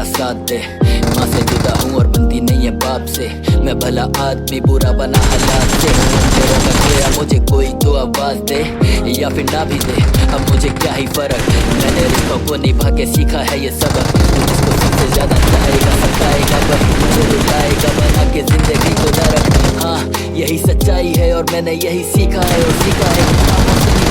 साथ दे। माँ से जुदा हूँ और बनती नहीं है बाप से, मैं भला आदमी बुरा बना हालात से। अंधेरों में खोया मुझे कोई तो आवाज दे या फिर ना भी दे, अब मुझे क्या ही फर्क। मैंने रिश्तों को निभा के सीखा है ये सबक, जिसको सबसे ज्यादा चाहेगा सताएगा वही मुझे रुलाएगा बना के जिंदगी को नरक। हाँ यही सच्चाई है और मैंने यही सीखा है और सीखा है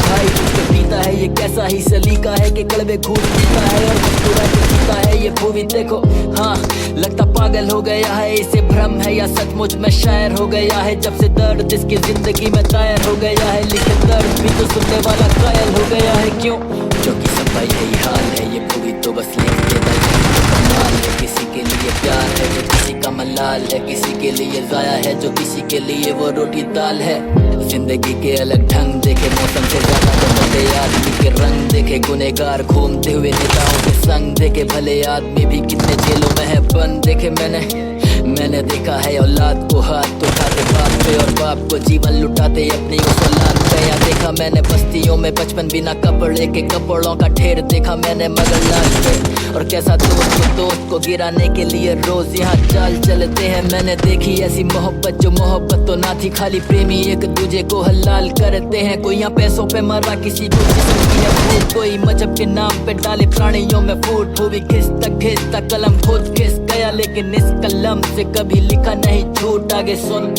भाई तुझको पीता है ये कैसा ही सलीका है कि कड़वे खून पीता है और मुस्कुरा के जीता है ये मूवी देखो। हाँ लगता पागल हो गया है, इसे भ्रम है या सचमुच में शायर हो गया है। जब से दर्द इसकी जिंदगी में दायर हो गया है, लेकिन दर्द भी तो सुनने वाला कायल हो गया है। क्यों? क्योंकि सबका यही हाल है, ये मूवी तो बस लिख देता है। कमाल है किसी के लिए प्यार है जो किसी का मलाल है, किसी के लिए जाया है जो किसी के लिए वो रोटी दाल है। जिंदगी के अलग ढंग देखे मौसम से ज्यादा तो बड़े आदमी के रंग देखे, गुनेगार घूमते हुए नेताओं के संग देखे, भले आदमी भी कितने जेलों में है बंद देखे। मैंने देखा है औलाद को हाथ उठाते बाप पे और बाप को जीवन लुटाते अपनी उस औलाद पे। या देखा मैंने बस्तियों में बचपन बिना कपड़े के कपड़ों का ढेर देखा मैंने मगर लाश पे। और कैसा दोस्त को गिराने के लिए रोज यहाँ चाल चलते हैं। मैंने देखी ऐसी मोहब्बत जो मोहब्बत तो ना थी, खाली प्रेमी एक दूजे को हलाल करते हैं। कोई यहाँ पैसों पे मरा किसी को जिस्म की है फूट, कोई मजहब के नाम पे डाले प्राणियों में फूट। मूवी खिसता कलम खुद खिस गया, लेकिन इस कलम से कभी लिखा नहीं झूठ। आगे सुन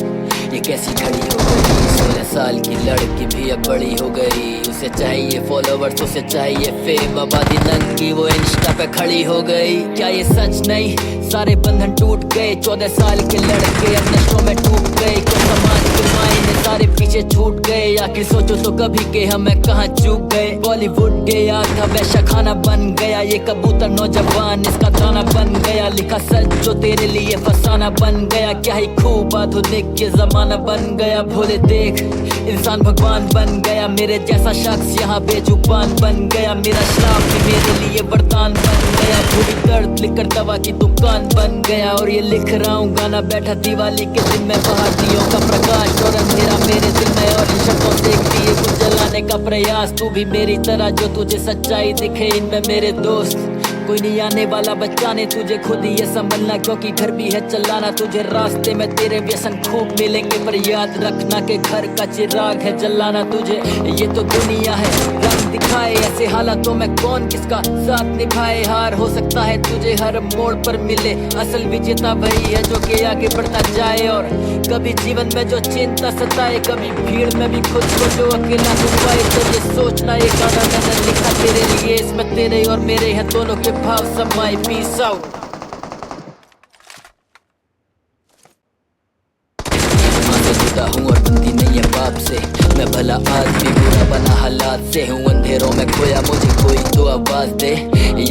ये कैसी खड़ी हो गई, 16 साल की लड़की भी अब बड़ी हो गई। उसे चाहिए फॉलोवर्स, उसे चाहिए फेम, आबादी नंगी वो इंस्टा पे खड़ी हो गई। क्या ये सच नहीं सारे बंधन टूट गए, 14 साल के लड़के अब नशों में डूब गए। क्या समाज के मायने सारे पीछे छूट गए, आखिर सोचो तो कभी के हमें कहाँ चूक गए। बॉलीवुड गया था वैसा खाना बन गया, ये कबूतर नौजवान इसका दाना बन गया। लिखा सच जो तेरे लिए फसाना बन गया, क्या ही खूब आधुनिक ये जमाना बन गया। भोले देख इंसान भगवान बन गया, मेरे जैसा शख्स यहाँ बेजुबान बन गया। मेरा श्राप भी मेरे लिए वरदान बन गया, पूरी दर्द लिखकर दवा की दुकान बन गया। और ये लिख रहा हूँ गाना बैठा दिवाली के दिन में, बाहर दियों का प्रकाश और अंधेरा मेरे दिल में। और इन शब्दों से दिए कुछ जलाने का प्रयास, तू भी मेरी तरह जो तुझे सच्चाई दिखे इनमें मेरे दोस्त। कोई नहीं आने वाला बचाने तुझे, खुद ही ये संभलना क्योंकि घर भी है चलाना तुझे। रास्ते में तेरे व्यसन खूब मिलेंगे, पर याद रखना के घर का चिराग है जलाना तुझे। ये तो दुनिया है रंग दिखाए, ऐसे हालातों में कौन किसका साथ निभाए। हार हो सकता है तुझे हर मोड़ पर मिले, असल विजेता वही है जो के आगे बढ़ता जाए। और कभी जीवन में जो चिंता सताए, कभी भीड़ में भी खुद को जो अकेला छुपाए। तो ये सोचना ये गाना मैंने लिखा तेरे लिए, इसमें तेरे और मेरे हैं दोनों के भाव समाए। Peace out. माँ से जुदा हूँ और बनती नहीं है बाप से, मैं भला आदमी बुरा बना हालात से हूँ। अंधेरों में खोया मुझे कोई तो आवाज दे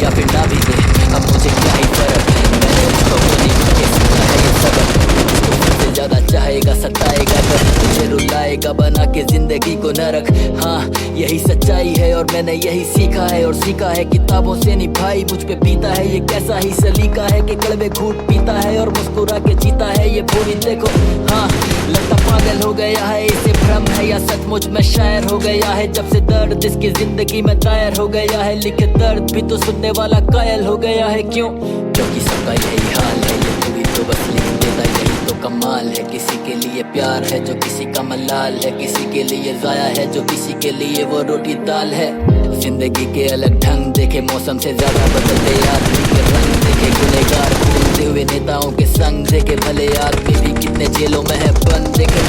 या फिर ना भी दे, अब मुझे क्या ही फर्क। मैंने उसको नहीं करके सीखा है ये सबक, जिसको सबसे ज्यादा चाहेगा सताएगा वही तुझे रुलाएगा बना के जिंदगी को नरक। हाँ यही सच्चाई है और मैंने यही सीखा है और सीखा है किताबों से नहीं भाई मुझ पे पीता है ये कैसा ही सलीका है कि कड़वे घूट पीता है और मुस्कुरा के जीता है ये पूरी देखो। हाँ लगता पागल हो गया है, इसे भ्रम है या सचमुच में शायर हो गया है। जब से दर्द इसकी जिंदगी में दायर हो गया है, लिखे दर्द भी तो सुनने वाला कायल हो गया है। क्यों? क्योंकि सबका यही हाल है, ये मूवी तो बस लिख देता यही तो कमाल है। किसी के लिए प्यार है जो किसी का मलाल है, किसी के लिए जाया है जो किसी के लिए वो रोटी दाल है। जिंदगी के अलग ढंग देखे मौसम से ज्यादा बदलते आदमी के रंग देखे, गुनेगार घूमते हुए नेताओं के संग देखे, भले आदमी भी कितने जेलों में है बंद देखे।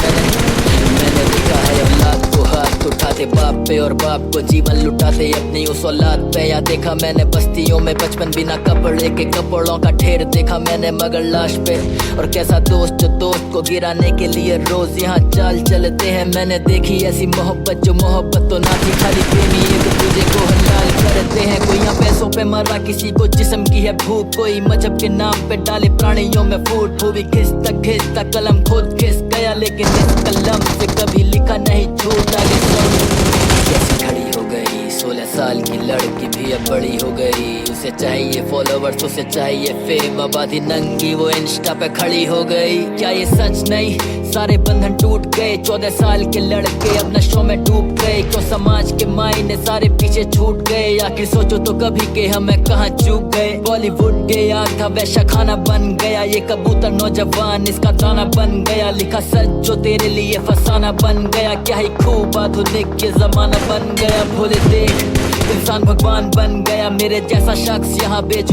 मैंने देखा है औलाद को हाथ उठाते बाप पे और बाप को जीवन लुटाते अपनी उस औलाद पे। या देखा मैंने बस्तियों में बचपन बिना कपड़े के कपड़ों का ढेर देखा मैंने मगर लाश पे। और कैसा दोस्त जो दोस्त को गिराने के लिए रोज यहाँ चाल चलते हैं। मैंने देखी ऐसी मोहब्बत जो मोहब्बत तो ना थी, खाली प्रेमी एक दूजे को हलाल करते हैं। कोई यहाँ पैसों पे मरा किसी को जिस्म की है भूख, कोई मजहब के नाम पे डाले प्राणियों में फूट। मूवी खिसता कलम खुद खिस गया, लेकिन इस कलम से कभी लिखा नहीं झूठ। आगे कैसी खड़ी हो गई, 16 साल की लड़की भी अब बड़ी हो गई। उसे चाहिए फॉलोवर्स, उसे चाहिए फेम, आबादी नंगी वो इंस्टा पे खड़ी हो गई। क्या ये सच नहीं सारे बंधन टूट गए। 14 साल के लड़के अब नशों में डूब गए। क्यों समाज के मायने सारे पीछे छूट गए। आखिर सोचो तो कभी के हमें कहाँ चूक गए। बॉलीवुड गया था वैसा खाना बन गया। ये कबूतर नौजवान इसका दाना बन गया। लिखा सच जो तेरे लिए फसाना बन गया। क्या ही खूब आधुनिक ये जमाना बन गया। भोले देख इंसान भगवान बन गया। मेरे जैसा शख्स यहाँ बेजू